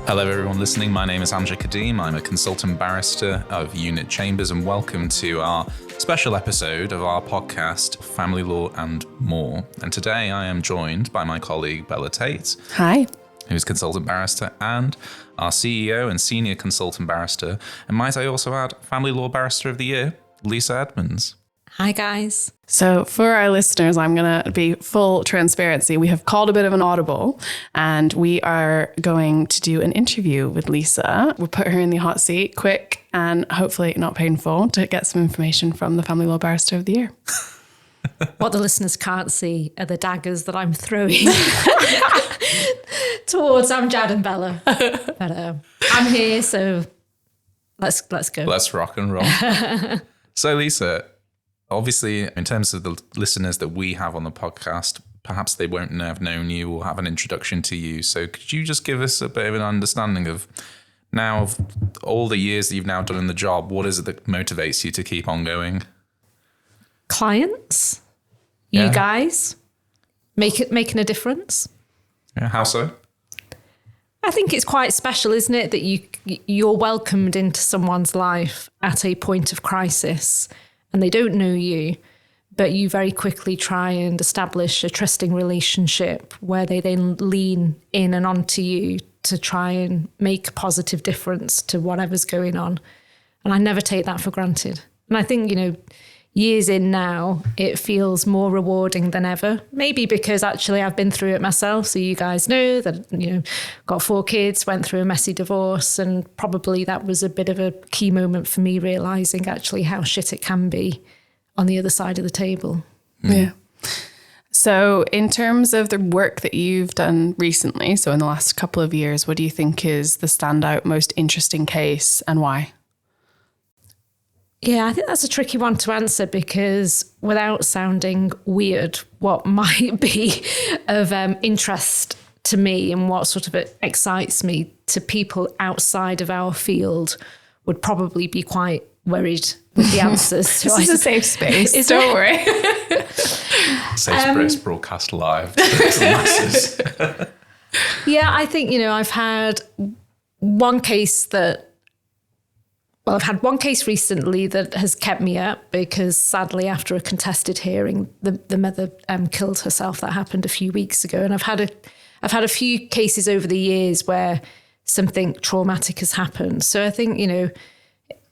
Hello everyone listening, my name is Amjad Kadhim, I'm a consultant barrister of Unit Chambers, and welcome to our special episode of our podcast, Family Law and More. And today I am joined by my colleague Bella Tait. Hi. Who's consultant barrister, and our CEO and senior consultant barrister, and might I also add, Family Law Barrister of the Year, Lisa Edmunds. Hi guys. So for our listeners, I'm going to be full transparency. We have called a bit of an audible and we are going to do an interview with Lisa. We'll put her in the hot seat quick and hopefully not painful to get some information from the Family Law Barrister of the Year. What the listeners can't see are the daggers that I'm throwing towards Amjad and Bella. But I'm here, so let's go. Let's rock and roll. So Lisa, obviously, in terms of the listeners that we have on the podcast, perhaps they won't have known you or have an introduction to you. So could you just give us a bit of an understanding of now, of all the years that you've now done in the job, what is it that motivates you to keep on going? Clients, you guys, making a difference. Yeah, how so? I think it's quite special, isn't it, that you're welcomed into someone's life at a point of crisis and they don't know you, but you very quickly try and establish a trusting relationship where they then lean in and onto you to try and make a positive difference to whatever's going on. And I never take that for granted. And I think, years in now, it feels more rewarding than ever. Maybe because actually I've been through it myself. So you guys know that, got 4 kids, went through a messy divorce, and probably that was a bit of a key moment for me realizing actually how shit it can be on the other side of the table. Yeah. So in terms of the work that you've done recently, so in the last couple of years, what do you think is the standout, most interesting case and why? Yeah, I think that's a tricky one to answer because without sounding weird, what might be of interest to me and what sort of excites me to people outside of our field would probably be quite worried with the answers. This is a safe space, don't worry. Safe space broadcast live to the masses. Yeah, I think, I've had one case recently that has kept me up because sadly after a contested hearing, the mother killed herself. That happened a few weeks ago. And I've had a few cases over the years where something traumatic has happened. So I think,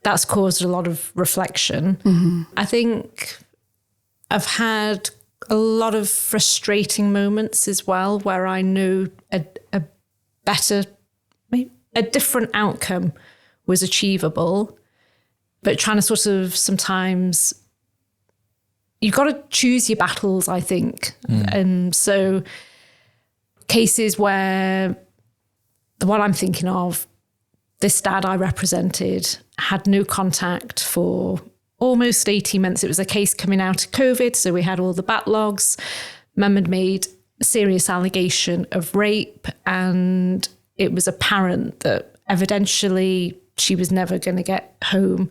that's caused a lot of reflection. Mm-hmm. I think I've had a lot of frustrating moments as well where I know a different outcome was achievable, but trying to sort of sometimes you've got to choose your battles, I think. And so cases where the one I'm thinking of, this dad I represented had no contact for almost 18 months. It was a case coming out of COVID, so we had all the backlogs. Mum had made a serious allegation of rape, and it was apparent that evidentially she was never going to get home.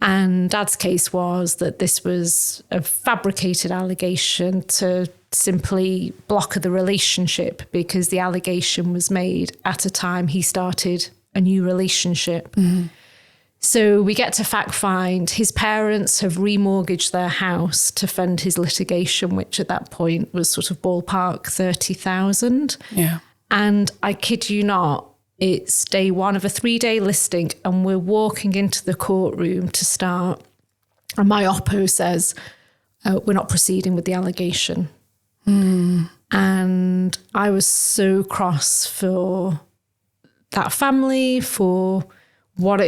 And Dad's case was that this was a fabricated allegation to simply block the relationship because the allegation was made at a time he started a new relationship. Mm-hmm. So we get to fact find his parents have remortgaged their house to fund his litigation, which at that point was sort of ballpark 30,000. Yeah. And I kid you not, it's day one of a 3-day listing and we're walking into the courtroom to start. And my oppo says, we're not proceeding with the allegation. Mm. And I was so cross for that family, for what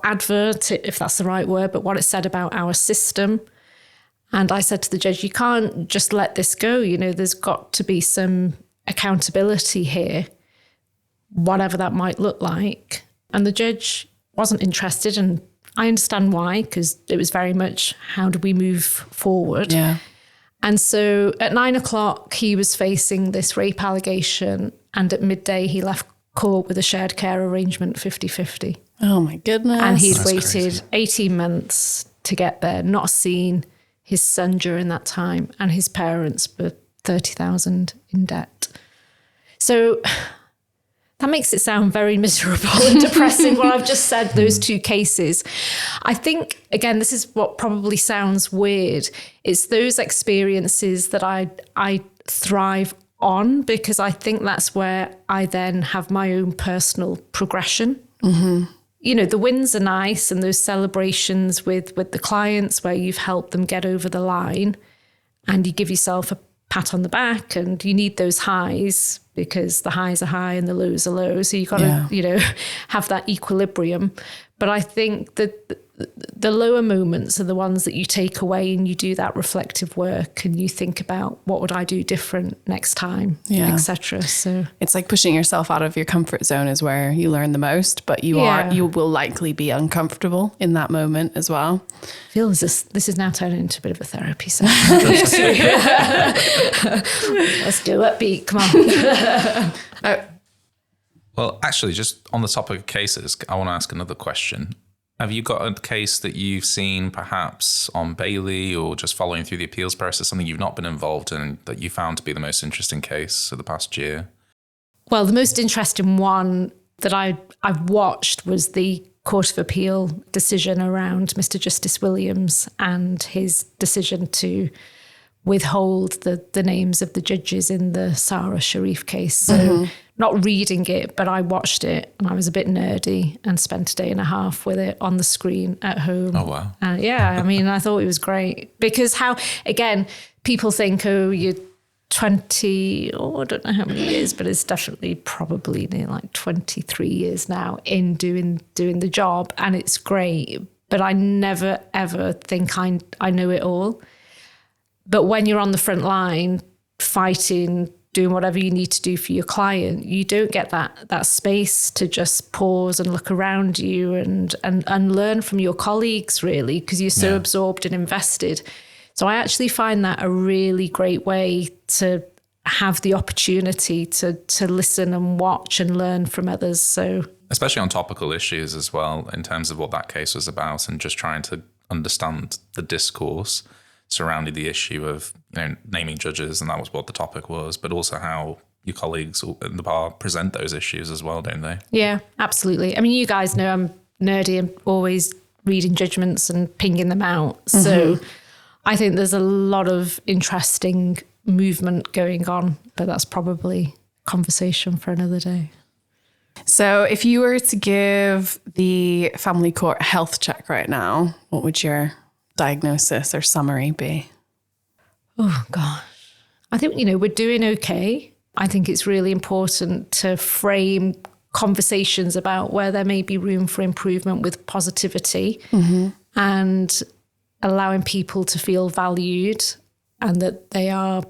advert, if that's the right word, but what it said about our system. And I said to the judge, you can't just let this go. There's got to be some accountability here, whatever that might look like. And the judge wasn't interested, and I understand why, because it was very much, how do we move forward? Yeah. And so at 9:00, he was facing this rape allegation, and at midday, he left court with a shared care arrangement 50-50. Oh my goodness. And he'd That's waited crazy. 18 months to get there, not seen his son during that time, and his parents were 30,000 in debt. So That makes it sound very miserable and depressing when I've just said those two cases. I think, again, this is what probably sounds weird. It's those experiences that I thrive on, because I think that's where I then have my own personal progression. Mm-hmm. You know, the wins are nice, and those celebrations with the clients where you've helped them get over the line, and you give yourself a pat on the back, and you need those highs because the highs are high and the lows are low. So you got to, have that equilibrium. But I think that the lower moments are the ones that you take away, and you do that reflective work, and you think about what would I do different next time, etc. So it's like pushing yourself out of your comfort zone is where you learn the most, but you will likely be uncomfortable in that moment as well. I feel this is now turning into a bit of a therapy session. Let's do it, Beat. Come on. Well, actually, just on the topic of cases, I want to ask another question. Have you got a case that you've seen perhaps on Bailey or just following through the appeals process, something you've not been involved in that you found to be the most interesting case of the past year? Well, the most interesting one that I've watched was the Court of Appeal decision around Mr. Justice Williams and his decision to withhold the names of the judges in the Sarah Sharif case. So not reading it, but I watched it, and I was a bit nerdy and spent a day and a half with it on the screen at home. Oh, wow. And I thought it was great, because again, people think, oh, you're 20, I don't know how many years, but it's definitely probably near like 23 years now in doing the job, and it's great. But I never, ever think I know it all. But when you're on the front line fighting, doing whatever you need to do for your client, you don't get that space to just pause and look around you and learn from your colleagues, really, because you're so absorbed and invested. So I actually find that a really great way to have the opportunity to listen and watch and learn from others. So especially on topical issues as well, in terms of what that case was about, and just trying to understand the discourse surrounding the issue of naming judges, and that was what the topic was, but also how your colleagues in the bar present those issues as well, don't they? Yeah, absolutely. I mean, you guys know I'm nerdy and always reading judgments and pinging them out. Mm-hmm. So I think there's a lot of interesting movement going on, but that's probably conversation for another day. So if you were to give the family court a health check right now, what would your diagnosis or summary be? Oh, gosh. I think, we're doing okay. I think it's really important to frame conversations about where there may be room for improvement with positivity, and allowing people to feel valued and that they are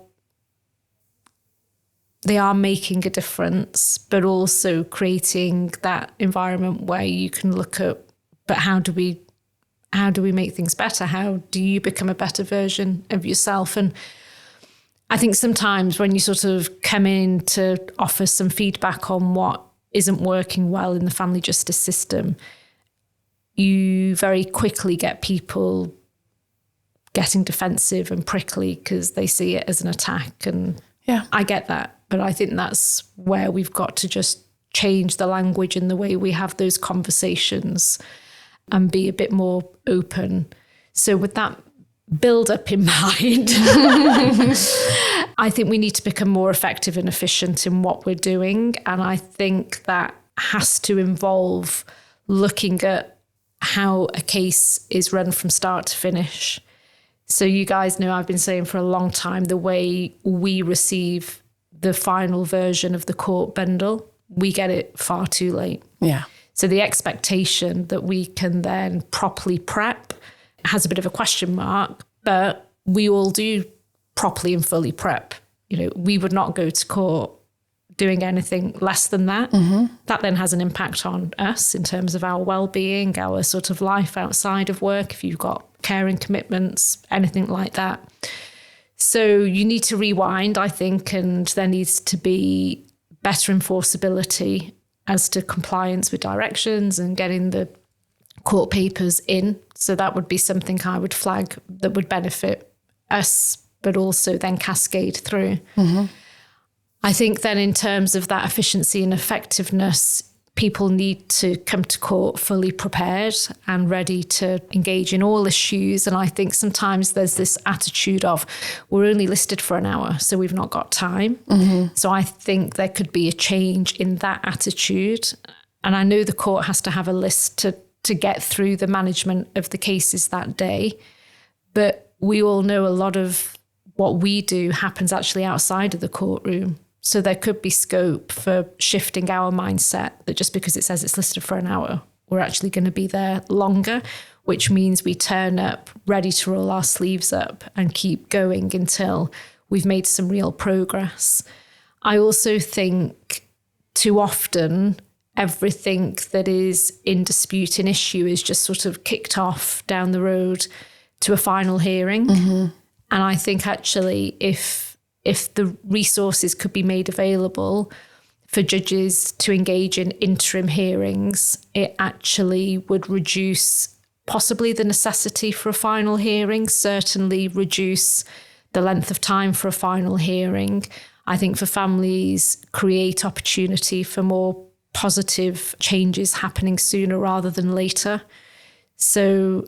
making a difference, but also creating that environment where you can look at, but how do we make things better? How do you become a better version of yourself? And I think sometimes when you sort of come in to offer some feedback on what isn't working well in the family justice system, you very quickly get people getting defensive and prickly because they see it as an attack. And I get that. But I think that's where we've got to just change the language and the way we have those conversations and be a bit more open. So with that build up in mind, I think we need to become more effective and efficient in what we're doing. And I think that has to involve looking at how a case is run from start to finish. So you guys know I've been saying for a long time, the way we receive the final version of the court bundle, we get it far too late. Yeah. So the expectation that we can then properly prep has a bit of a question mark, but we all do properly and fully prep. We would not go to court doing anything less than that. Mm-hmm. That then has an impact on us in terms of our well-being, our sort of life outside of work, if you've got caring commitments, anything like that. So you need to rewind, I think, and there needs to be better enforceability as to compliance with directions and getting the court papers in. So that would be something I would flag that would benefit us, but also then cascade through. Mm-hmm. I think then in terms of that efficiency and effectiveness, people need to come to court fully prepared and ready to engage in all issues. And I think sometimes there's this attitude of, we're only listed for an hour, so we've not got time. So I think there could be a change in that attitude. And I know the court has to have a list to get through the management of the cases that day. But we all know a lot of what we do happens actually outside of the courtroom. So there could be scope for shifting our mindset that just because it says it's listed for an hour, we're actually going to be there longer, which means we turn up ready to roll our sleeves up and keep going until we've made some real progress. I also think too often everything that is in dispute and issue is just sort of kicked off down the road to a final hearing. And I think actually if the resources could be made available for judges to engage in interim hearings, it actually would reduce possibly the necessity for a final hearing, certainly reduce the length of time for a final hearing. I think for families, create opportunity for more positive changes happening sooner rather than later. So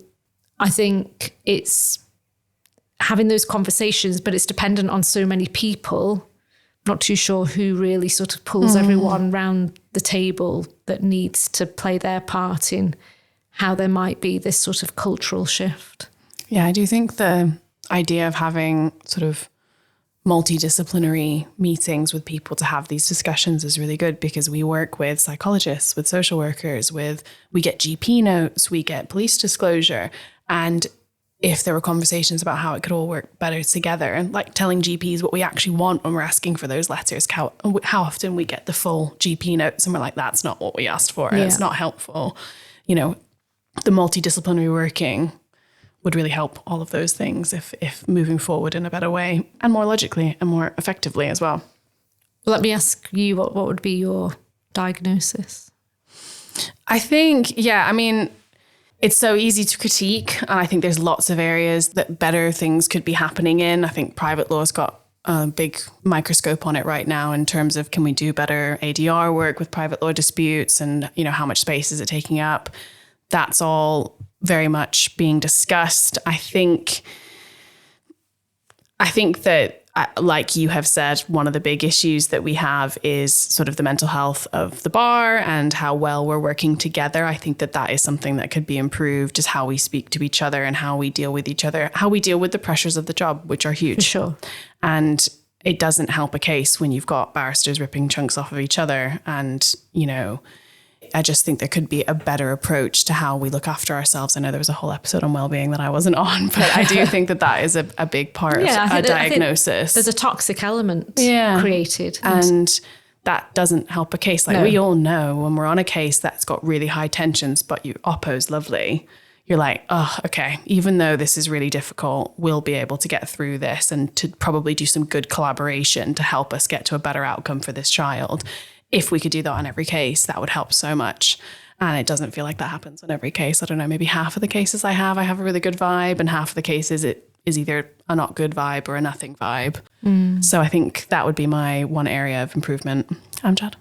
I think it's having those conversations, but it's dependent on so many people. Not too sure who really sort of pulls everyone round the table that needs to play their part in how there might be this sort of cultural shift. Yeah, I do think the idea of having sort of multidisciplinary meetings with people to have these discussions is really good, because we work with psychologists, with social workers, we get GP notes, we get police disclosure. And if there were conversations about how it could all work better together, and like telling GPs what we actually want when we're asking for those letters, how often we get the full GP notes and we're like, that's not what we asked for, and it's not helpful. You know, the multidisciplinary working would really help all of those things if moving forward in a better way, and more logically and more effectively as well. Let me ask you, what would be your diagnosis? I think, it's so easy to critique, and I think there's lots of areas that better things could be happening in. I think private law's got a big microscope on it right now in terms of, can we do better ADR work with private law disputes, and how much space is it taking up? That's all very much being discussed. I think that, like you have said, one of the big issues that we have is sort of the mental health of the bar and how well we're working together. I think that is something that could be improved, just how we speak to each other and how we deal with each other, how we deal with the pressures of the job, which are huge. For sure. And it doesn't help a case when you've got barristers ripping chunks off of each other. And, I just think there could be a better approach to how we look after ourselves. I know there was a whole episode on well-being that I wasn't on, but I do think that is a big part of a diagnosis. There's a toxic element created. And that doesn't help a case. Like, we all know when we're on a case that's got really high tensions, but your oppo's lovely, you're like, oh, okay, even though this is really difficult, we'll be able to get through this and to probably do some good collaboration to help us get to a better outcome for this child. If we could do that on every case, that would help so much. And it doesn't feel like that happens on every case. I don't know, maybe half of the cases I have a really good vibe, and half of the cases it is either a not good vibe or a nothing vibe. So I think that would be my one area of improvement. Amjad?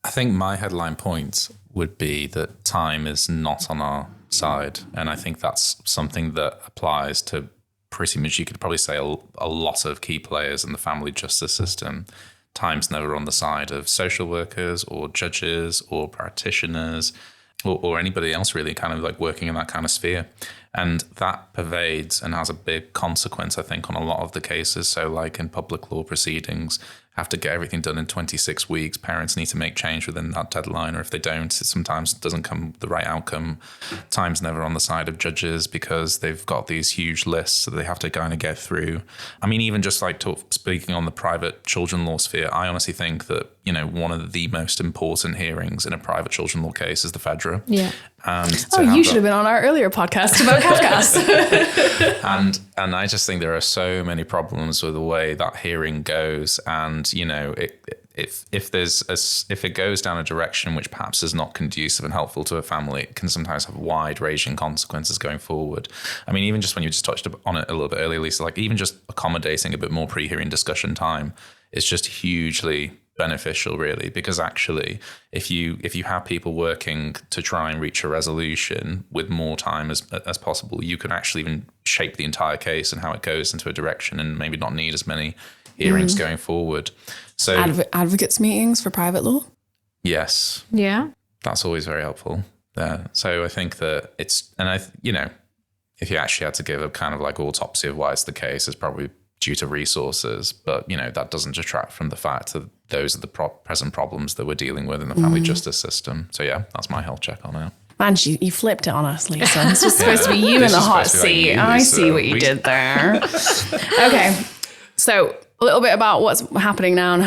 I think my headline point would be that time is not on our side. And I think that's something that applies to pretty much, you could probably say, a lot of key players in the family justice system. Time's never on the side of social workers or judges or practitioners or anybody else really kind of like working in that kind of sphere. And that pervades and has a big consequence, I think, on a lot of the cases. So like in public law proceedings, have to get everything done in 26 weeks. Parents need to make change within that deadline, or if they don't, it sometimes doesn't come the right outcome. Time's never on the side of judges because they've got these huge lists that they have to kind of get through. I mean, even just like speaking on the private children law sphere, I honestly think that, one of the most important hearings in a private children law case is the FEDRA. Yeah. And you should have been on our earlier podcast about Kafkas. and I just think there are so many problems with the way that hearing goes, and it if it goes down a direction which perhaps is not conducive and helpful to a family, it can sometimes have wide-ranging consequences going forward. I mean, even just when you just touched on it a little bit earlier, Lisa, like even just accommodating a bit more pre-hearing discussion time is just hugely beneficial, really, because actually if you have people working to try and reach a resolution with more time as possible, you can actually even shape the entire case and how it goes into a direction and maybe not need as many hearings going forward. So advocates meetings for private law. Yes. Yeah. That's always very helpful there. So I think that it's, and if you actually had to give a kind of like autopsy of why it's the case, it's probably due to resources, but that doesn't detract from the fact that those are the present problems that we're dealing with in the family justice system. So yeah, that's my health check on it. Man, you flipped it on us, Lisa. This was supposed to be you in the hot seat. I see what you did there. Okay, so a little bit about what's happening now and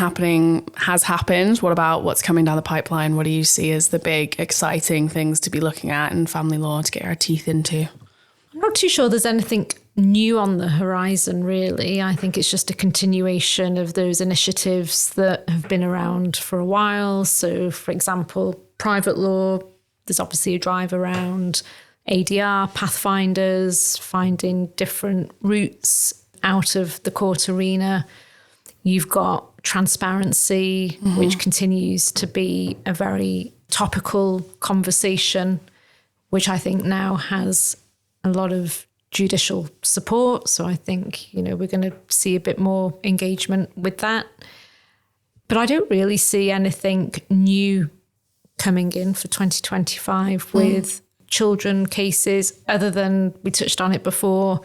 has happened. What about what's coming down the pipeline? What do you see as the big, exciting things to be looking at in family law to get our teeth into? I'm not too sure there's anything new on the horizon, really. I think it's just a continuation of those initiatives that have been around for a while. So, for example, private law, there's obviously a drive around ADR, pathfinders, finding different routes out of the court arena. You've got transparency, which continues to be a very topical conversation, which I think now has a lot of judicial support. So I think, we're going to see a bit more engagement with that. But I don't really see anything new coming in for 2025 with children cases, other than we touched on it before.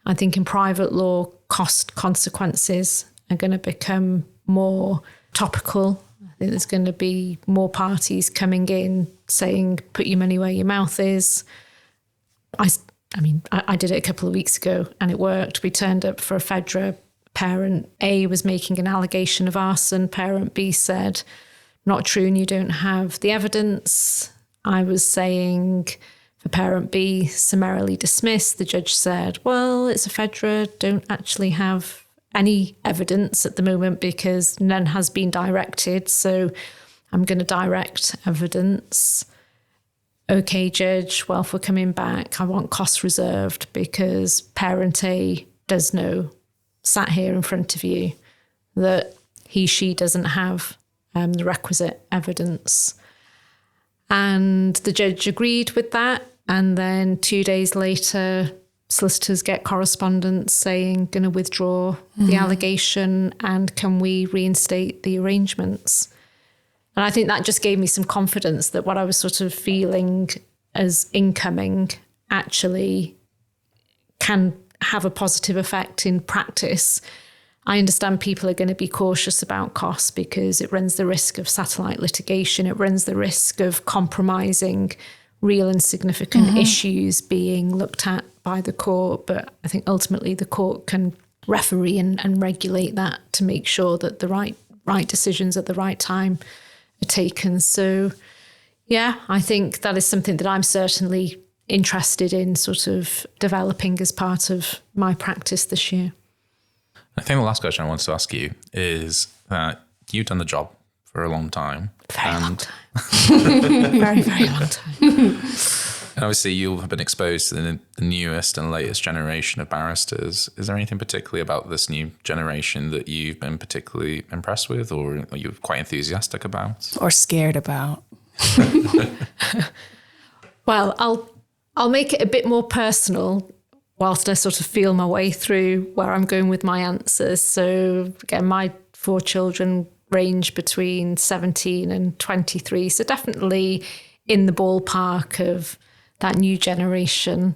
I think in private law, cost consequences are going to become more topical. I think there's going to be more parties coming in saying, put your money where your mouth is. I did it a couple of weeks ago and it worked. We turned up for a FEDRA. Parent A was making an allegation of arson. Parent B said, not true, and you don't have the evidence. I was saying for parent B, summarily dismissed. The judge said, well, it's a FEDRA, don't actually have any evidence at the moment because none has been directed. So I'm going to direct evidence. Okay, judge, well, if we're coming back, I want costs reserved because parent A does know, sat here in front of you, that she doesn't have the requisite evidence. And the judge agreed with that. And then 2 days later, solicitors get correspondence saying, going to withdraw the allegation and can we reinstate the arrangements? And I think that just gave me some confidence that what I was sort of feeling as incoming actually can have a positive effect in practice. I understand people are going to be cautious about costs because it runs the risk of satellite litigation. It runs the risk of compromising real and significant issues being looked at by the court. But I think ultimately the court can referee and regulate that to make sure that the right decisions at the right time are taken. So, yeah, I think that is something that I'm certainly interested in sort of developing as part of my practice this year. I think the last question I wanted to ask you is that you've done the job for a long time. Very long time. Very, very long time. And obviously you have been exposed to the newest and latest generation of barristers. Is there anything particularly about this new generation that you've been particularly impressed with or are you quite enthusiastic about? Or scared about? Well, I'll make it a bit more personal whilst I sort of feel my way through where I'm going with my answers. So again, my 4 children range between 17 and 23. So definitely in the ballpark of that new generation.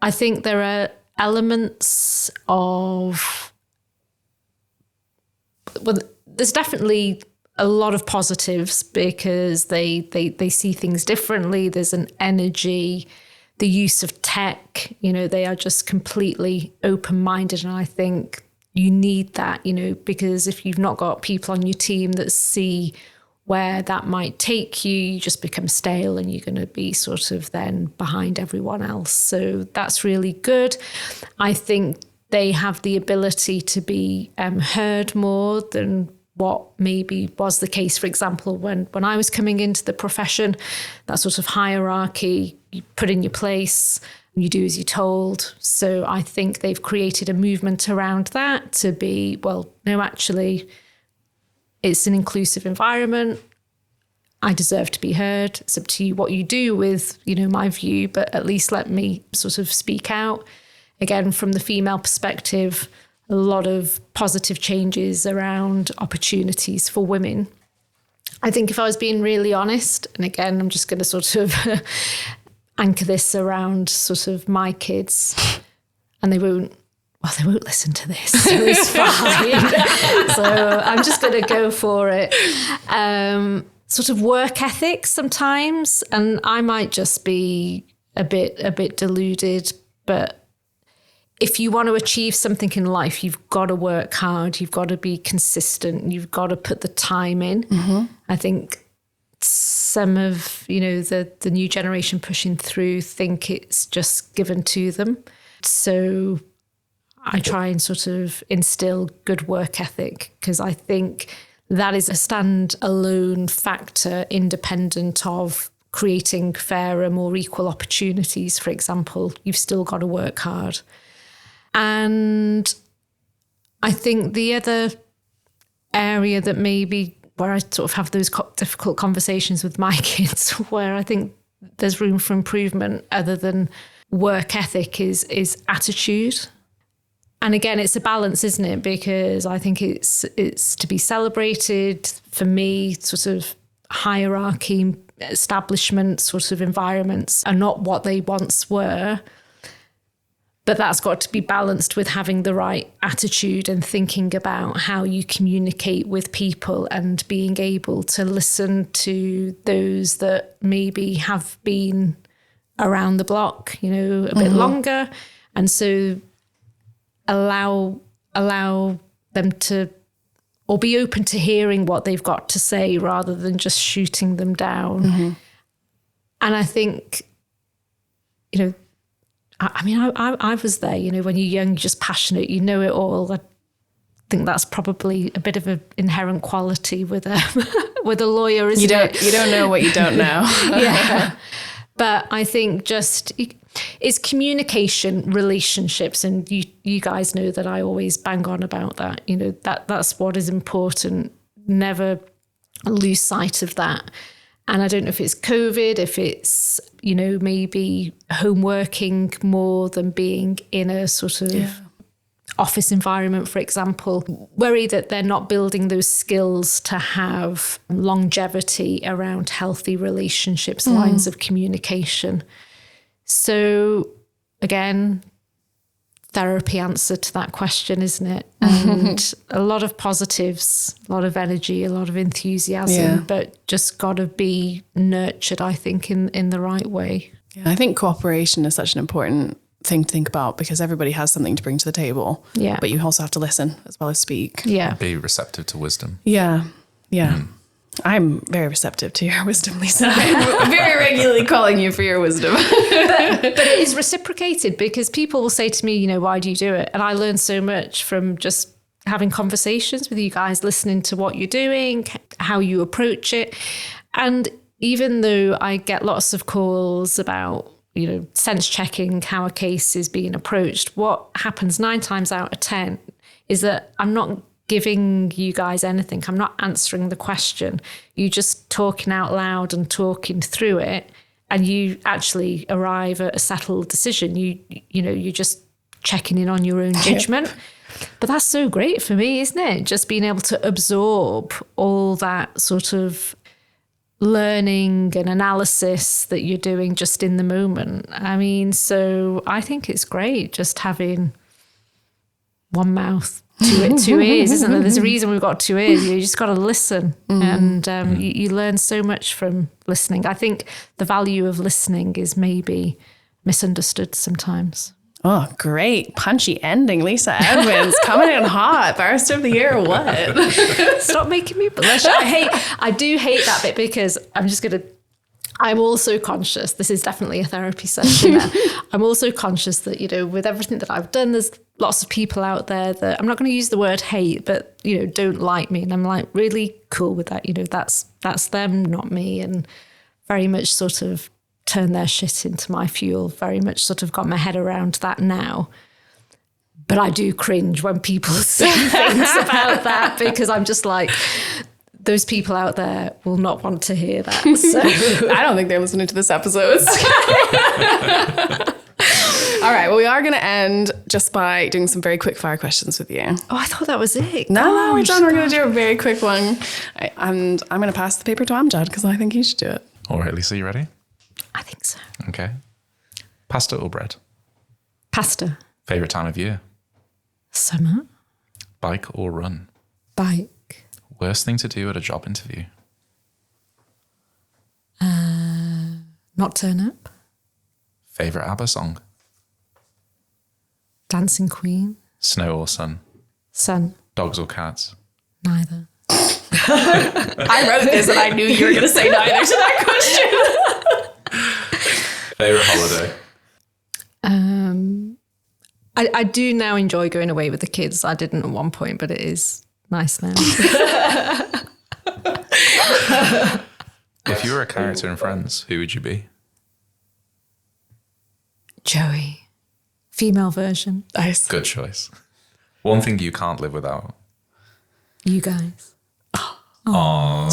I think there are elements of, well, there's definitely a lot of positives because they see things differently. There's an energy, the use of tech, they are just completely open-minded. And I think you need that, because if you've not got people on your team that see where that might take you, you just become stale and you're going to be sort of then behind everyone else. So that's really good. I think they have the ability to be heard more than what maybe was the case, for example, when I was coming into the profession, that sort of hierarchy, you put in your place, you do as you're told. So I think they've created a movement around that to be, well, no, actually, it's an inclusive environment. I deserve to be heard. It's up to you what you do with, my view, but at least let me sort of speak out. Again, from the female perspective, a lot of positive changes around opportunities for women. I think if I was being really honest, and again, I'm just going to sort of anchor this around sort of my kids, and they won't listen to this, so it's fine. So I'm just going to go for it. Sort of work ethic sometimes, and I might just be a bit deluded, but if you want to achieve something in life, you've got to work hard, you've got to be consistent, you've got to put the time in. Mm-hmm. I think some of, the new generation pushing through think it's just given to them. So I try and sort of instill good work ethic, because I think that is a standalone factor independent of creating fairer, more equal opportunities, for example. You've still got to work hard. And I think the other area that maybe where I sort of have those difficult conversations with my kids, where I think there's room for improvement other than work ethic, is attitude. And again, it's a balance, isn't it? Because I think it's to be celebrated. For me, sort of hierarchy, establishment sort of environments are not what they once were. But that's got to be balanced with having the right attitude and thinking about how you communicate with people and being able to listen to those that maybe have been around the block, a bit longer. And so allow them to, or be open to hearing what they've got to say rather than just shooting them down. Mm-hmm. And I think, I was there, when you're young, you're just passionate, you know it all. I think that's probably a bit of an inherent quality with a lawyer, isn't it? You don't know what you don't know. Yeah. But I think it's communication, relationships, and you guys know that I always bang on about that. That's what is important. Never lose sight of that. And I don't know if it's COVID, if it's, maybe home working more than being in a sort of office environment, for example. Worry that they're not building those skills to have longevity around healthy relationships, lines of communication. So again, therapy answer to that question, isn't it? And a lot of positives, a lot of energy, a lot of enthusiasm, but just got to be nurtured, I think, in the right way. Yeah, I think cooperation is such an important thing to think about, because everybody has something to bring to the table. Yeah. But you also have to listen as well as speak. Yeah. Be receptive to wisdom. Yeah. Yeah. I'm very receptive to your wisdom, Lisa. I'm very regularly calling you for your wisdom. but it is reciprocated, because people will say to me, why do you do it? And I learn so much from just having conversations with you guys, listening to what you're doing, how you approach it. And even though I get lots of calls about, sense checking how a case is being approached, what happens 9 times out of 10 is that I'm not giving you guys anything. I'm not answering the question. You're just talking out loud and talking through it, and you actually arrive at a settled decision. You're just checking in on your own judgment. But that's so great for me, isn't it? Just being able to absorb all that sort of learning and analysis that you're doing just in the moment. So I think it's great just having one mouth, two ears, isn't there? There's a reason we've got 2 ears. You just got to listen, and you learn so much from listening. I think the value of listening is maybe misunderstood sometimes. Oh, great. Punchy ending. Lisa Edmunds coming in hot. Barrister of the Year or what? Stop making me blush. I do hate that bit, because I'm also conscious, this is definitely a therapy session now. I'm also conscious that, with everything that I've done, there's lots of people out there that, I'm not going to use the word hate, but, don't like me. And I'm like, really cool with that. That's them, not me. And very much sort of turn their shit into my fuel. Very much sort of got my head around that now. But I do cringe when people say things about that, because I'm just like, those people out there will not want to hear that. So I don't think they're listening to this episode. All right, well, we are going to end just by doing some very quick fire questions with you. Oh, I thought that was it. No, we're done. We're going to do a very quick one. And I'm going to pass the paper to Amjad because I think he should do it. All right, Lisa, you ready? I think so. Okay. Pasta or bread? Pasta. Favorite time of year? Summer. Bike or run? Bike. Worst thing to do at a job interview? Not turn up. Favorite ABBA song? Dancing Queen. Snow or sun? Sun. Dogs or cats? Neither. I wrote this and I knew you were going to say neither to that question. Favorite holiday? I do now enjoy going away with the kids. I didn't at one point, but it is nice now. If you were a character in Friends, who would you be? Joey. Female version. Nice. Good choice. One thing you can't live without? You guys. Aww.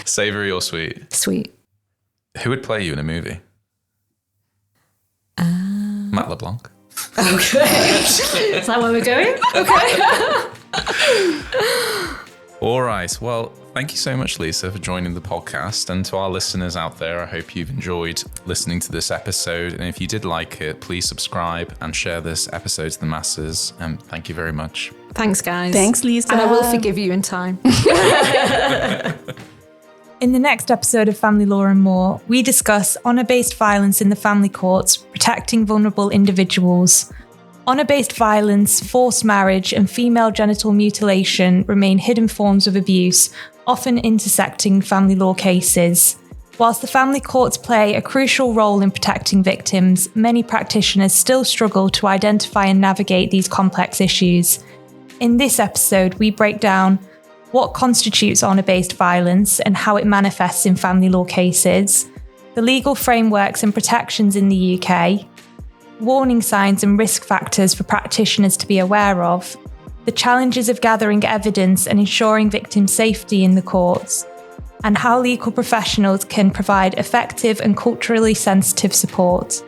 Savory or sweet? Sweet. Who would play you in a movie? Matt LeBlanc. Okay. Is that where we're going? Okay. All right. Well, thank you so much, Lisa, for joining the podcast. And to our listeners out there, I hope you've enjoyed listening to this episode. And if you did like it, please subscribe and share this episode to the masses. And thank you very much. Thanks, guys. Thanks, Lisa. And I will forgive you in time. In the next episode of Family Law and More, we discuss honour-based violence in the family courts, protecting vulnerable individuals. Honour-based violence, forced marriage, and female genital mutilation remain hidden forms of abuse, often intersecting family law cases. Whilst the family courts play a crucial role in protecting victims, many practitioners still struggle to identify and navigate these complex issues. In this episode, we break down what constitutes honour-based violence and how it manifests in family law cases, the legal frameworks and protections in the UK, warning signs and risk factors for practitioners to be aware of, the challenges of gathering evidence and ensuring victim safety in the courts, and how legal professionals can provide effective and culturally sensitive support.